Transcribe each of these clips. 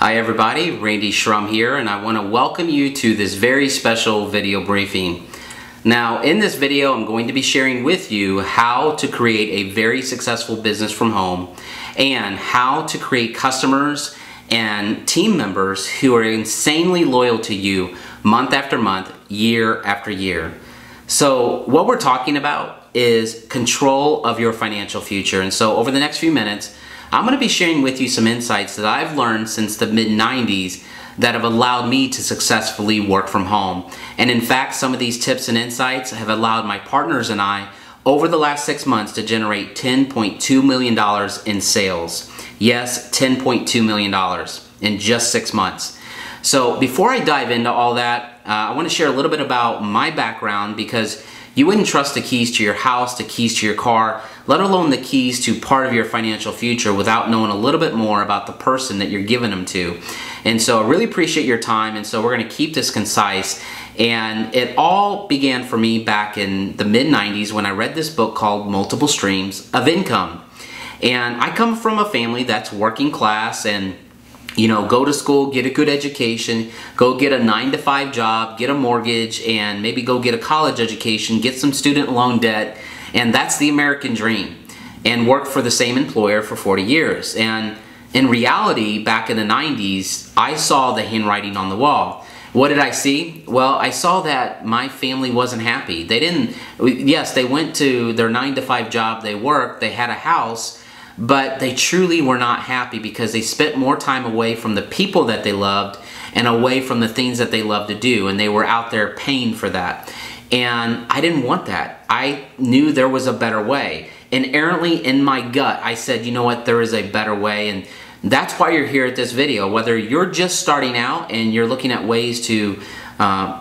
Hi everybody, Randy Schrum here, and I want to welcome you to this very special video briefing. Now in this video I'm going to be sharing with you how to create a very successful business from home and how to create customers and team members who are insanely loyal to you month after month, year after year. So what we're talking about is control of your financial future. And so over the next few minutes I'm going to be sharing with you some insights that I've learned since the mid-90s that have allowed me to successfully work from home. And in fact, some of these tips and insights have allowed my partners and I over the last 6 months to generate $10.2 million in sales. Yes, $10.2 million in just 6 months. So before I dive into all that, I want to share a little bit about my background, because you wouldn't trust the keys to your house, the keys to your car, let alone the keys to part of your financial future without knowing a little bit more about the person that you're giving them to. And so I really appreciate your time, and so we're going to keep this concise. And it all began for me back in the mid-90s when I read this book called Multiple Streams of Income. And I come from a family that's working class, and go to school, get a good education, go get a 9-to-5 job, get a mortgage, and maybe go get a college education, get some student loan debt, and that's the American dream, and work for the same employer for 40 years. And in reality, back in the 90s, I saw the handwriting on the wall. What did I see? Well, I saw that my family wasn't happy. Yes, they went to their 9-to-5 job, they worked, they had a house, but they truly were not happy because they spent more time away from the people that they loved and away from the things that they loved to do, and they were out there paying for that. And I didn't want that. I knew there was a better way. Inherently in my gut, I said, you know what, there is a better way. And that's why you're here at this video. Whether you're just starting out and you're looking at ways to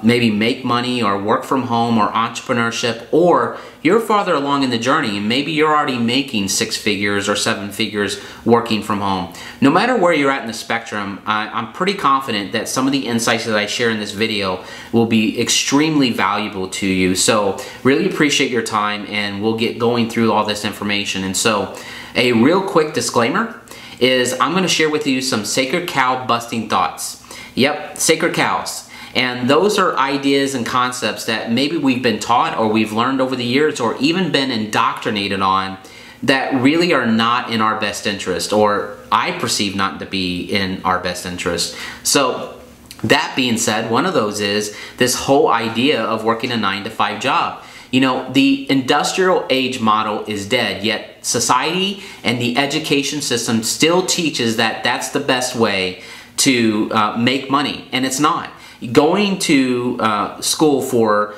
maybe make money or work from home or entrepreneurship, or you're farther along in the journey and maybe you're already making 6 figures or 7 figures working from home. No matter where you're at in the spectrum, I'm pretty confident that some of the insights that I share in this video will be extremely valuable to you. So really appreciate your time, and we'll get going through all this information. And so a real quick disclaimer is I'm going to share with you some sacred cow busting thoughts. Yep, sacred cows. And those are ideas and concepts that maybe we've been taught or we've learned over the years or even been indoctrinated on that really are not in our best interest, or I perceive not to be in our best interest. So that being said, one of those is this whole idea of working a 9-to-5 job. The industrial age model is dead, yet society and the education system still teaches that that's the best way to make money, and it's not. Going to school for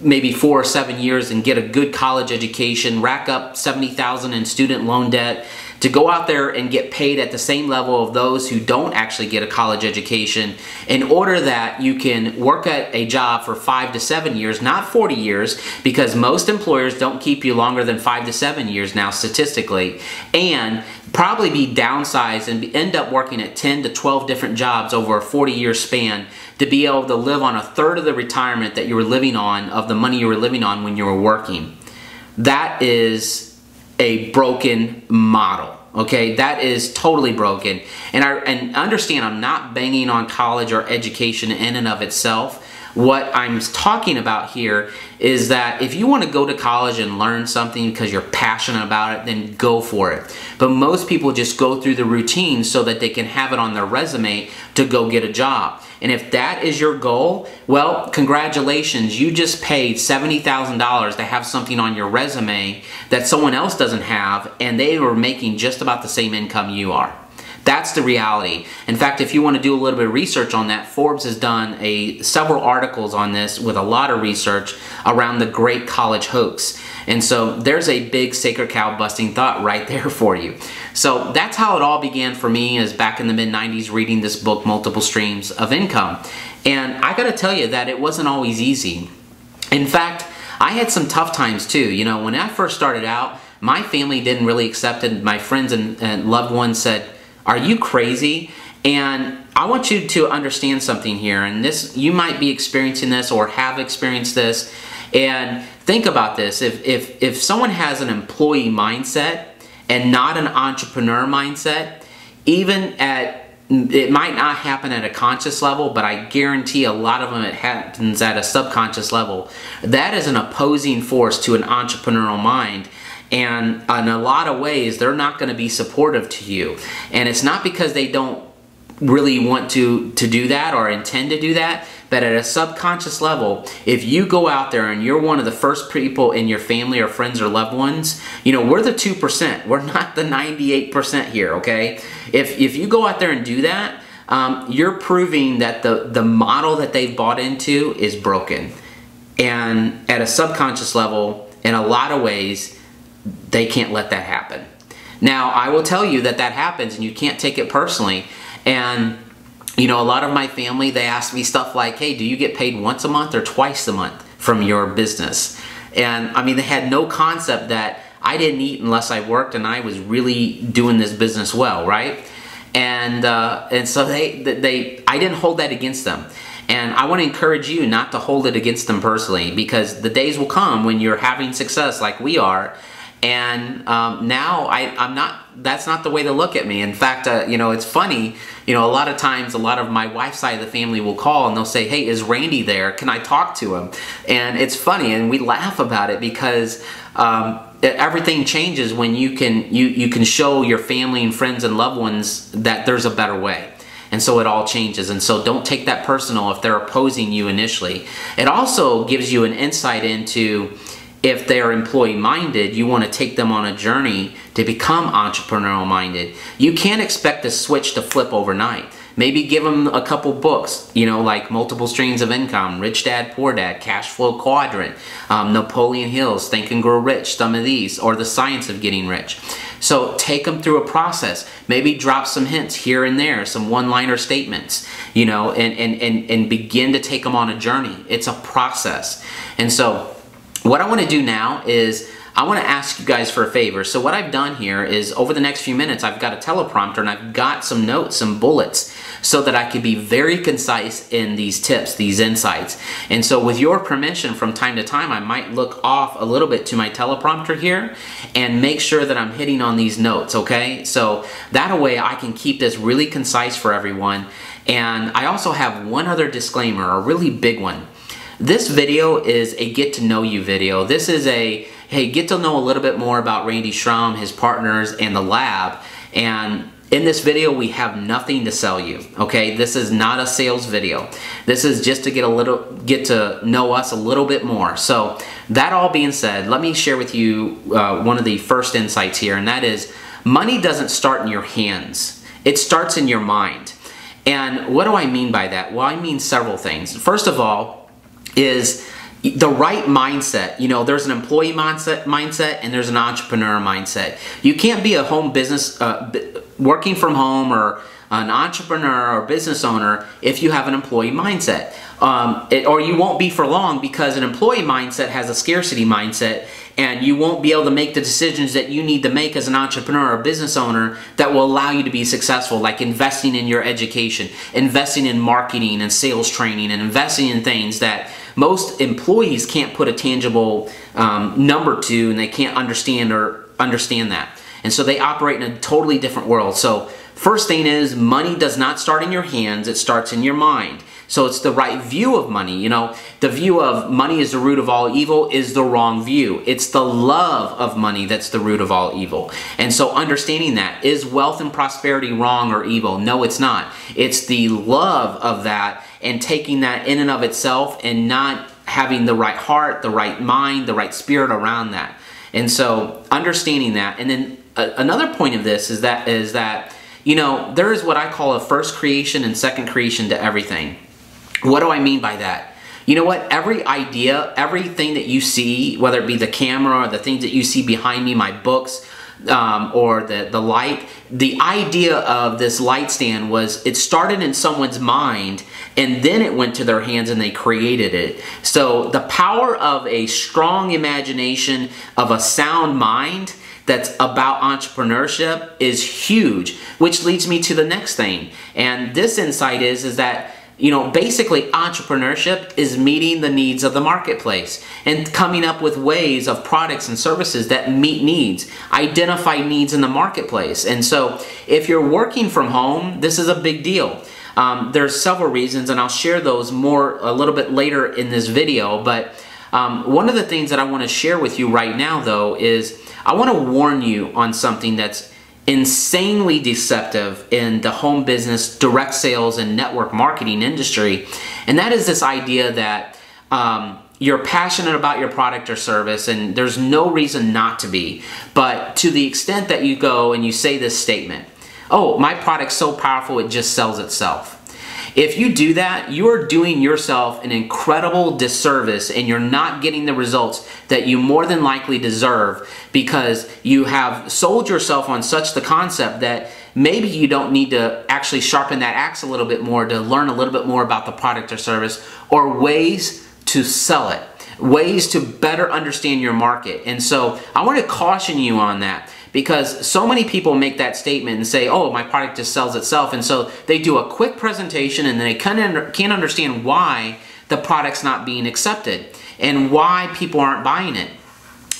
maybe 4 or 7 years and get a good college education, rack up $70,000 in student loan debt, to go out there and get paid at the same level of those who don't actually get a college education, in order that you can work at a job for 5 to 7 years, not 40 years, because most employers don't keep you longer than 5 to 7 years now statistically, and probably be downsized and end up working at 10 to 12 different jobs over a 40-year span to be able to live on a third of the retirement that you were living on, of the money you were living on when you were working. That is a broken model. Okay, that is totally broken. And understand, I'm not banging on college or education in and of itself. What I'm talking about here is that if you want to go to college and learn something because you're passionate about it, then go for it. But most people just go through the routine so that they can have it on their resume to go get a job. And if that is your goal, well, congratulations, you just paid $70,000 to have something on your resume that someone else doesn't have, and they were making just about the same income you are. That's the reality. In fact, if you want to do a little bit of research on that, Forbes has done several articles on this with a lot of research around the great college hoax. And so there's a big sacred cow busting thought right there for you. So that's how it all began for me, is back in the mid-90s reading this book, Multiple Streams of Income. And I got to tell you that it wasn't always easy. In fact, I had some tough times too. When I first started out, my family didn't really accept it. My friends and loved ones said, "Are you crazy?" And I want you to understand something here, and this, you might be experiencing this or have experienced this. And think about this. If someone has an employee mindset and not an entrepreneur mindset, even at it might not happen at a conscious level, but I guarantee a lot of them it happens at a subconscious level. That is an opposing force to an entrepreneurial mind. And in a lot of ways, they're not going to be supportive to you. And it's not because they don't really want to do that or intend to do that, but at a subconscious level, if you go out there and you're one of the first people in your family or friends or loved ones, you know, we're the 2%. We're not the 98% here, okay? If you go out there and do that, you're proving that the model that they've bought into is broken. And at a subconscious level, in a lot of ways, they can't let that happen. Now, I will tell you that that happens and you can't take it personally. And you know, a lot of my family, they ask me stuff like, hey, do you get paid once a month or twice a month from your business? And I mean, they had no concept that I didn't eat unless I worked and I was really doing this business well, right? And so I didn't hold that against them. And I want to encourage you not to hold it against them personally, because the days will come when you're having success like we are. And now I'm not, that's not the way to look at me. In fact, you know, it's funny, you know, a lot of times, a lot of my wife's side of the family will call and they'll say, hey, is Randy there? Can I talk to him? And it's funny, and we laugh about it because everything changes when you can show your family and friends and loved ones that there's a better way. And so it all changes. And so don't take that personal if they're opposing you initially. It also gives you an insight into, if they're employee-minded, you want to take them on a journey to become entrepreneurial-minded. You can't expect the switch to flip overnight. Maybe give them a couple books, you know, like Multiple Streams of Income, Rich Dad, Poor Dad, Cash Flow Quadrant, Napoleon Hill's Think and Grow Rich, some of these, or The Science of Getting Rich. So take them through a process. Maybe drop some hints here and there, some one-liner statements, you know, and begin to take them on a journey. It's a process. And so what I want to do now is I want to ask you guys for a favor. So what I've done here is over the next few minutes, I've got a teleprompter and I've got some notes, some bullets, so that I can be very concise in these tips, these insights. And so with your permission, from time to time, I might look off a little bit to my teleprompter here and make sure that I'm hitting on these notes, okay? So that way I can keep this really concise for everyone. And I also have one other disclaimer, a really big one. This video is a get to know you video. This is a, hey, get to know a little bit more about Randy Schrum, his partners, and the lab. And in this video, we have nothing to sell you, okay? This is not a sales video. This is just to get to know us a little bit more. So that all being said, let me share with you one of the first insights here, and that is, money doesn't start in your hands. It starts in your mind. And what do I mean by that? Well, I mean several things. First of all, is the right mindset. You know, there's an employee mindset and there's an entrepreneur mindset. You can't be a home business, working from home, or an entrepreneur or business owner if you have an employee mindset. Or you won't be for long, because an employee mindset has a scarcity mindset, and you won't be able to make the decisions that you need to make as an entrepreneur or business owner that will allow you to be successful, like investing in your education, investing in marketing and sales training, and investing in things that most employees can't put a tangible number to, and they can't understand that. And so they operate in a totally different world. So first thing is, money does not start in your hands, it starts in your mind. So it's the right view of money. You know, the view of money is the root of all evil is the wrong view. It's the love of money that's the root of all evil. And so understanding that, is wealth and prosperity wrong or evil? No, it's not. It's the love of that, and taking that in and of itself, and not having the right heart, the right mind, the right spirit around that. And so understanding that. And then another point of this is that, you know, there is what I call a first creation and second creation to everything. What do I mean by that? You know what? Every idea, everything that you see, whether it be the camera or the things that you see behind me, my books, or the light, the idea of this light stand was, it started in someone's mind, and then it went to their hands and they created it. So the power of a strong imagination, of a sound mind that's about entrepreneurship, is huge, which leads me to the next thing. And this insight is that, basically entrepreneurship is meeting the needs of the marketplace and coming up with ways of products and services that meet needs, identify needs in the marketplace. And so if you're working from home, this is a big deal. There's several reasons, and I'll share those more a little bit later in this video. But one of the things that I want to share with you right now, though, is I want to warn you on something that's insanely deceptive in the home business, direct sales, and network marketing industry. And that is this idea that you're passionate about your product or service, and there's no reason not to be. But to the extent that you go and you say this statement, oh, my product's so powerful it just sells itself. If you do that, you are doing yourself an incredible disservice, and you're not getting the results that you more than likely deserve, because you have sold yourself on such the concept that maybe you don't need to actually sharpen that axe a little bit more to learn a little bit more about the product or service, or ways to sell it, ways to better understand your market. And so I want to caution you on that, because so many people make that statement and say, oh, my product just sells itself. And so they do a quick presentation and they can't understand why the product's not being accepted and why people aren't buying it.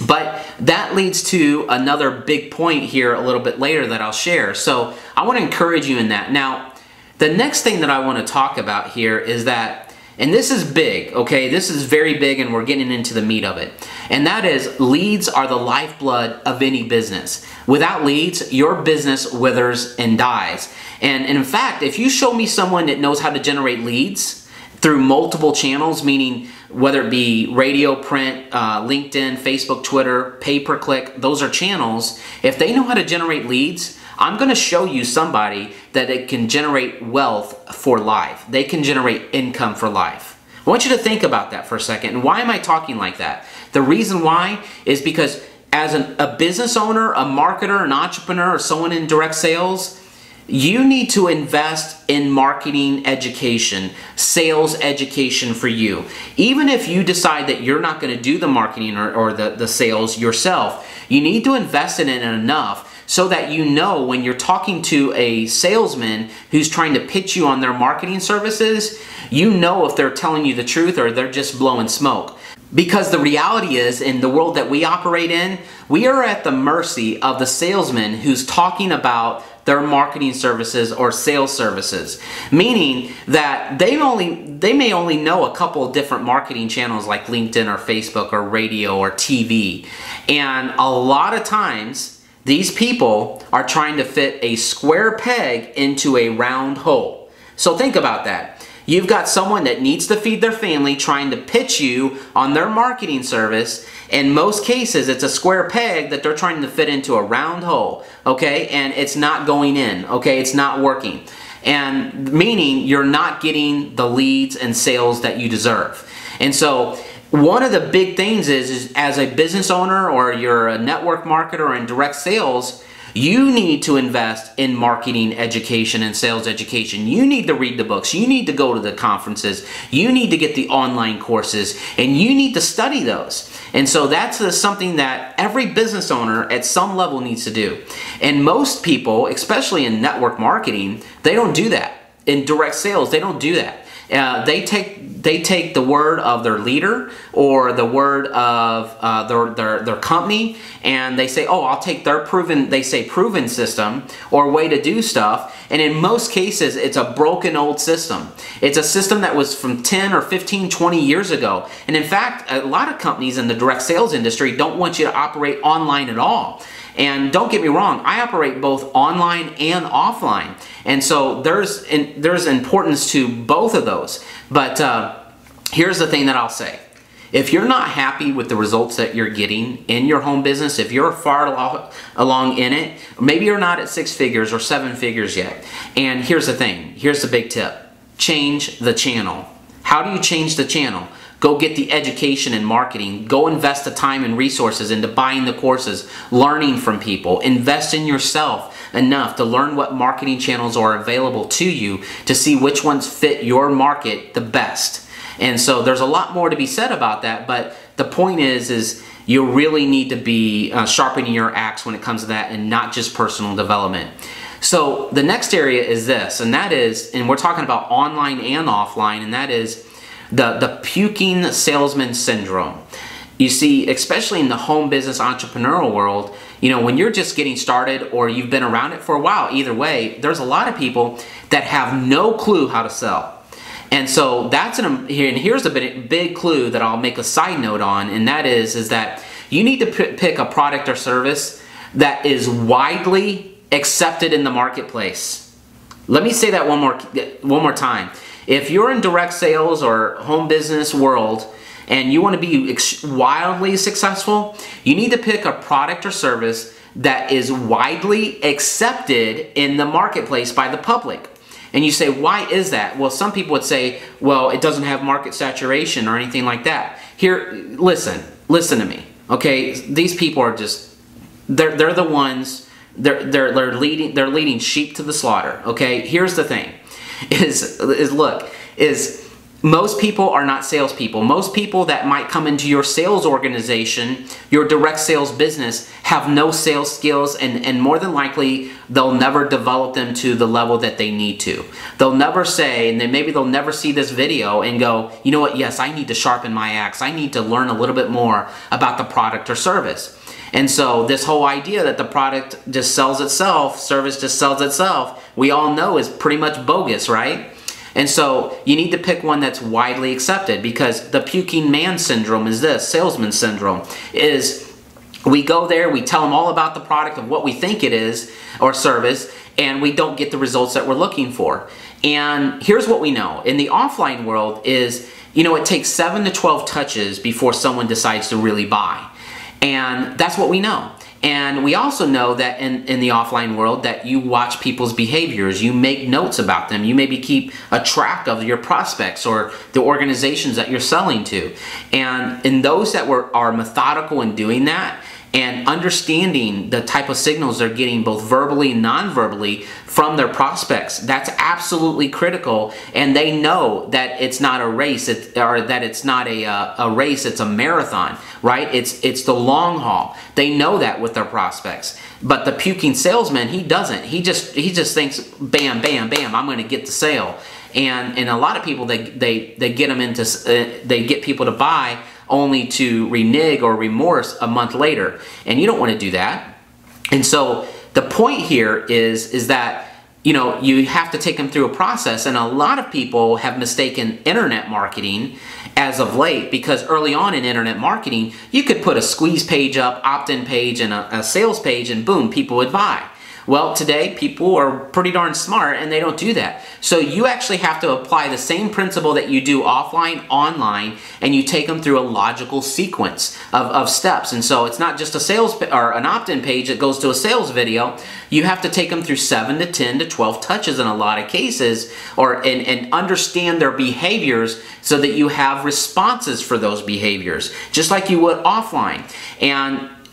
But that leads to another big point here a little bit later that I'll share. So I want to encourage you in that. Now, the next thing that I want to talk about here is that, and this is big, okay? This is very big, and we're getting into the meat of it. And that is, leads are the lifeblood of any business. Without leads, your business withers and dies. And in fact, if you show me someone that knows how to generate leads through multiple channels, meaning whether it be radio, print, LinkedIn, Facebook, Twitter, pay-per-click, those are channels. If they know how to generate leads, I'm going to show you somebody that it can generate wealth for life. They can generate income for life. I want you to think about that for a second. And why am I talking like that? The reason why is because as a business owner, a marketer, an entrepreneur, or someone in direct sales, you need to invest in marketing education, sales education for you. Even if you decide that you're not going to do the marketing or the sales yourself, you need to invest in it enough so that you know when you're talking to a salesman who's trying to pitch you on their marketing services, you know if they're telling you the truth or they're just blowing smoke. Because the reality is, in the world that we operate in, we are at the mercy of the salesman who's talking about their marketing services or sales services. Meaning that they may only know a couple of different marketing channels like LinkedIn or Facebook or radio or TV. And a lot of times, these people are trying to fit a square peg into a round hole. So think about that. You've got someone that needs to feed their family trying to pitch you on their marketing service. In most cases, it's a square peg that they're trying to fit into a round hole, okay? And it's not going in, okay? It's not working. And meaning you're not getting the leads and sales that you deserve. And so one of the big things is as a business owner or you're a network marketer or in direct sales, you need to invest in marketing education and sales education. You need to read the books. You need to go to the conferences. You need to get the online courses, and you need to study those. And so that's something that every business owner at some level needs to do. And most people, especially in network marketing, they don't do that. In direct sales, they don't do that. They take the word of their leader or the word of their company, and they say, oh, I'll take their proven system or way to do stuff. And in most cases, it's a broken old system. It's a system that was from 10 or 15, 20 years ago. And in fact, a lot of companies in the direct sales industry don't want you to operate online at all. And don't get me wrong, I operate both online and offline. And so there's importance to both of those. But here's the thing that I'll say. If you're not happy with the results that you're getting in your home business, if you're far along in it, maybe you're not at 6 figures or 7 figures yet. And here's the thing. Here's the big tip. Change the channel. How do you change the channel? Go get the education and marketing. Go invest the time and resources into buying the courses, learning from people. Invest in yourself enough to learn what marketing channels are available to you to see which ones fit your market the best. And so there's a lot more to be said about that, but the point is you really need to be sharpening your axe when it comes to that and not just personal development. So the next area is this, and that is, and we're talking about online and offline, and that is the puking salesman syndrome. You see, especially in the home business entrepreneurial world, you know, when you're just getting started or you've been around it for a while, either way, there's a lot of people that have no clue how to sell. And so that's and here's a big clue that I'll make a side note on, and that is that you need to pick a product or service that is widely accepted in the marketplace. Let me say that one more time. If you're in direct sales or home business world and you want to be wildly successful, you need to pick a product or service that is widely accepted in the marketplace by the public. And you say, why is that? Well, some people would say, well, it doesn't have market saturation or anything like that. Here, listen to me, okay? These people are just, they're the ones, they're leading sheep to the slaughter, okay? Here's the thing, is most people are not salespeople. Most people that might come into your sales organization, your direct sales business, have no sales skills, and more than likely, they'll never develop them to the level that they need to. They'll never say, and then maybe they'll never see this video and go, you know what, yes, I need to sharpen my axe. I need to learn a little bit more about the product or service. And so this whole idea that the product just sells itself, service just sells itself, we all know is pretty much bogus, right? And so you need to pick one that's widely accepted, because the puking man syndrome is this, salesman syndrome, is we go there, we tell them all about the product of what we think it is or service, and we don't get the results that we're looking for. And here's what we know. In the offline world is, you know, it takes 7 to 12 touches before someone decides to really buy. And that's what we know. And we also know that in the offline world that you watch people's behaviors, you make notes about them, you maybe keep a track of your prospects or the organizations that you're selling to. And in those that are methodical in doing that and understanding the type of signals they're getting both verbally and non-verbally from their prospects, that's absolutely critical. And they know that it's not a race, or that it's not a race, it's a marathon, right? It's the long haul. They know that with their prospects. But the puking salesman, he doesn't. He just thinks, bam, bam, bam, I'm going to get the sale. And a lot of people, they get them into, they get people to buy only to renege or remorse a month later. And you don't want to do that. And so the point here is that, you know, you have to take them through a process. And a lot of people have mistaken internet marketing as of late, because early on in internet marketing, you could put a squeeze page up, opt-in page, and a sales page, and boom, people would buy. Well, today people are pretty darn smart and they don't do that. So you actually have to apply the same principle that you do offline, online, and you take them through a logical sequence of steps. And so it's not just a sales or an opt-in page that goes to a sales video. You have to take them through 7 to 10 to 12 touches in a lot of cases, and understand their behaviors so that you have responses for those behaviors, just like you would offline.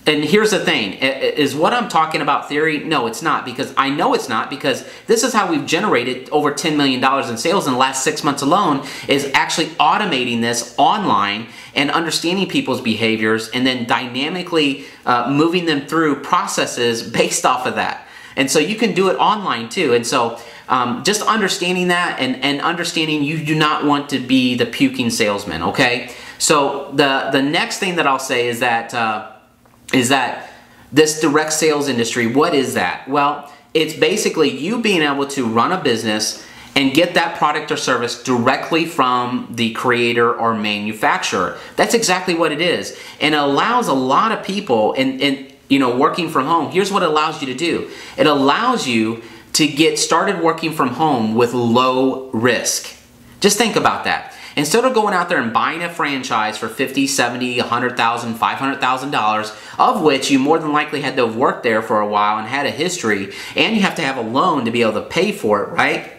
And here's the thing, is what I'm talking about theory? No, it's not, because I know it's not, because this is how we've generated over $10 million in sales in the last 6 months alone, is actually automating this online and understanding people's behaviors and then dynamically moving them through processes based off of that. And so you can do it online too. And so just understanding that and understanding you do not want to be the puking salesman, okay? So the next thing that I'll say is that this direct sales industry, what is that? Well, it's basically you being able to run a business and get that product or service directly from the creator or manufacturer. That's exactly what it is. And it allows a lot of people, and you know, working from home, here's what it allows you to do. It allows you to get started working from home with low risk. Just think about that. Instead of going out there and buying a franchise for $50,000, $70,000, $100,000, $500,000, of which you more than likely had to have worked there for a while and had a history, and you have to have a loan to be able to pay for it, right?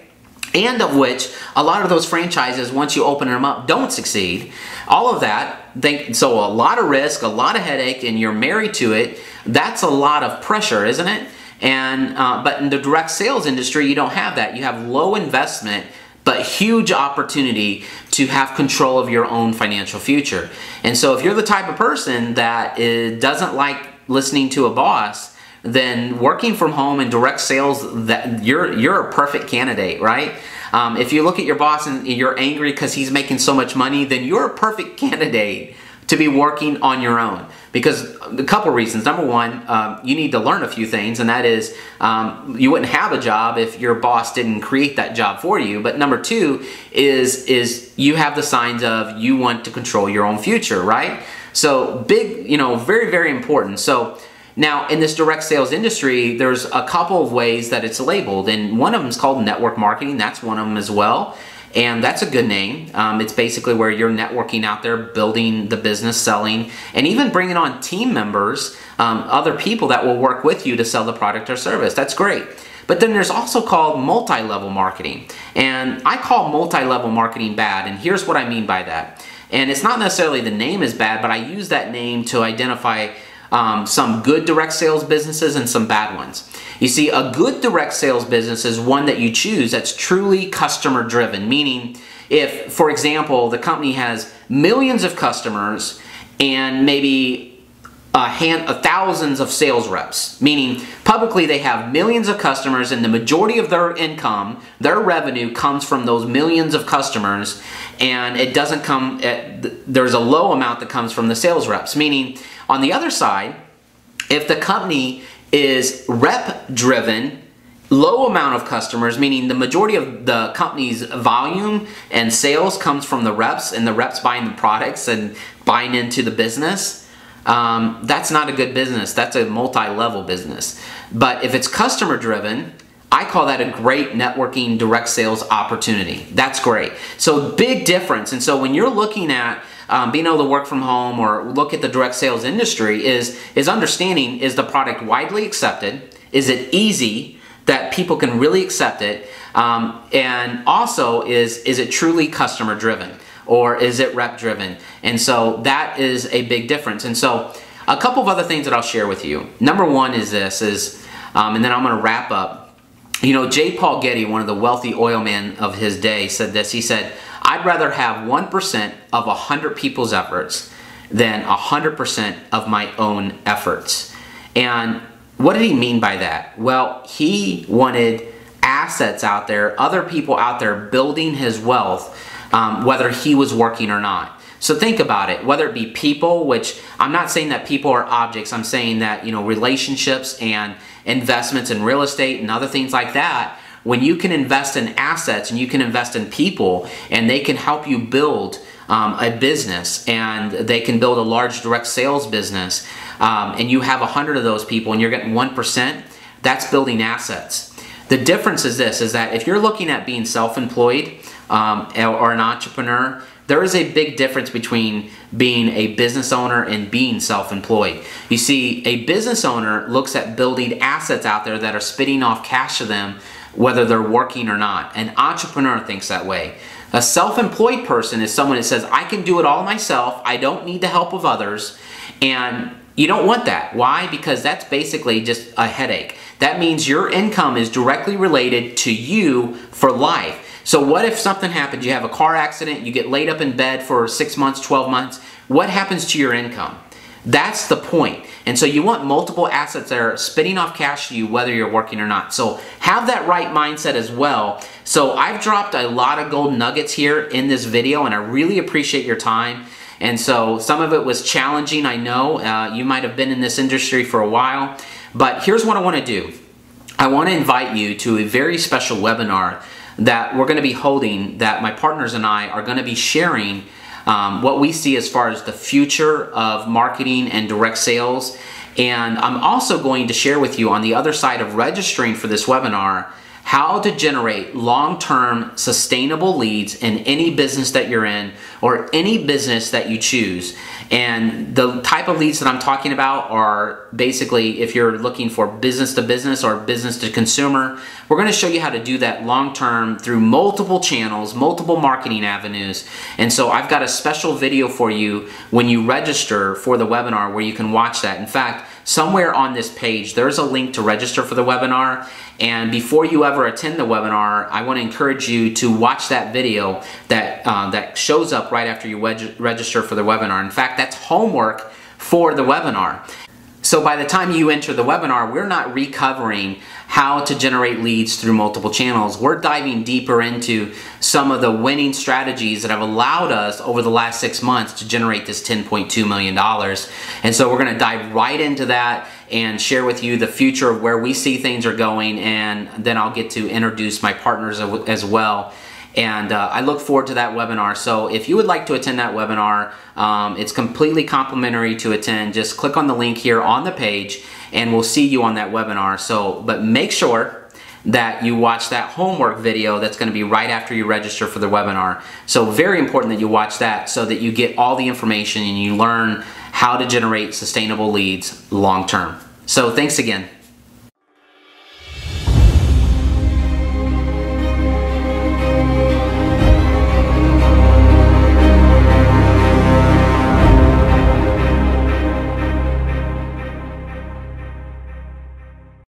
And of which a lot of those franchises, once you open them up, don't succeed. All of that, so a lot of risk, a lot of headache, and you're married to it. That's a lot of pressure, isn't it? And but in the direct sales industry, you don't have that. You have low investment, but huge opportunity to have control of your own financial future. And so if you're the type of person that doesn't like listening to a boss, then working from home and direct sales, that you're a perfect candidate, right? If you look at your boss and you're angry because he's making so much money, then you're a perfect candidate to be working on your own. Because a couple reasons. Number one, you need to learn a few things, and that is you wouldn't have a job if your boss didn't create that job for you. But number two is you have the signs of you want to control your own future, right? So big, very, very important. So now in this direct sales industry, there's a couple of ways that it's labeled, and one of them is called network marketing. That's one of them as well. And that's a good name. It's basically where you're networking out there, building the business, selling, and even bringing on team members, other people that will work with you to sell the product or service. That's great. But then there's also called multi-level marketing. And I call multi-level marketing bad, and here's what I mean by that. And it's not necessarily the name is bad, but I use that name to identify some good direct sales businesses and some bad ones. You see, a good direct sales business is one that you choose that's truly customer driven, meaning if, for example, the company has millions of customers and maybe thousands of sales reps, meaning publicly they have millions of customers and the majority of their income, their revenue comes from those millions of customers, and it doesn't come there's a low amount that comes from the sales reps, meaning on the other side, if the company is rep driven, low amount of customers, meaning the majority of the company's volume and sales comes from the reps, and the reps buying the products and buying into the business, that's not a good business. That's a multi-level business. But if it's customer driven, I call that a great networking direct sales opportunity. That's great. So big difference. And so when you're looking at being able to work from home or look at the direct sales industry is understanding, is the product widely accepted? Is it easy that people can really accept it? And also, is it truly customer driven or is it rep driven? And so that is a big difference. And so a couple of other things that I'll share with you. Number one is this, and then I'm going to wrap up. J. Paul Getty, one of the wealthy oil men of his day, said this. He said, I'd rather have 1% of 100 people's efforts than 100% of my own efforts. And what did he mean by that? Well, he wanted assets out there, other people out there building his wealth, whether he was working or not. So think about it, whether it be people, which I'm not saying that people are objects, I'm saying that, relationships and investments in real estate and other things like that, when you can invest in assets and you can invest in people and they can help you build a business, and they can build a large direct sales business, and you have 100 of those people and you're getting 1%, that's building assets. The difference is this, is that if you're looking at being self-employed or an entrepreneur, there is a big difference between being a business owner and being self-employed. You see, a business owner looks at building assets out there that are spitting off cash to them, whether they're working or not. An entrepreneur thinks that way. A self-employed person is someone that says, I can do it all myself, I don't need the help of others, and you don't want that. Why? Because that's basically just a headache. That means your income is directly related to you for life. So what if something happens, you have a car accident, you get laid up in bed for 6 months, 12 months, what happens to your income? That's the point. And so you want multiple assets that are spitting off cash to you whether you're working or not. So have that right mindset as well. So I've dropped a lot of gold nuggets here in this video, and I really appreciate your time. And so some of it was challenging, I know. You might have been in this industry for a while. But here's what I want to do. I want to invite you to a very special webinar that we're going to be holding, that my partners and I are going to be sharing what we see as far as the future of marketing and direct sales. And I'm also going to share with you on the other side of registering for this webinar how to generate long-term sustainable leads in any business that you're in or any business that you choose. And the type of leads that I'm talking about are basically if you're looking for business to business or business to consumer, we're going to show you how to do that long-term through multiple channels, multiple marketing avenues. And so I've got a special video for you when you register for the webinar where you can watch that. In fact, somewhere on this page, there's a link to register for the webinar. And before you ever attend the webinar, I want to encourage you to watch that video that shows up right after you register for the webinar. In fact, that's homework for the webinar. So by the time you enter the webinar, we're not recovering how to generate leads through multiple channels. We're diving deeper into some of the winning strategies that have allowed us over the last 6 months to generate this $10.2 million. And so we're going to dive right into that and share with you the future of where we see things are going, and then I'll get to introduce my partners as well. And I look forward to that webinar. So if you would like to attend that webinar, it's completely complimentary to attend. Just click on the link here on the page and we'll see you on that webinar. So, but make sure that you watch that homework video that's going to be right after you register for the webinar. So very important that you watch that so that you get all the information and you learn how to generate sustainable leads long term. So thanks again.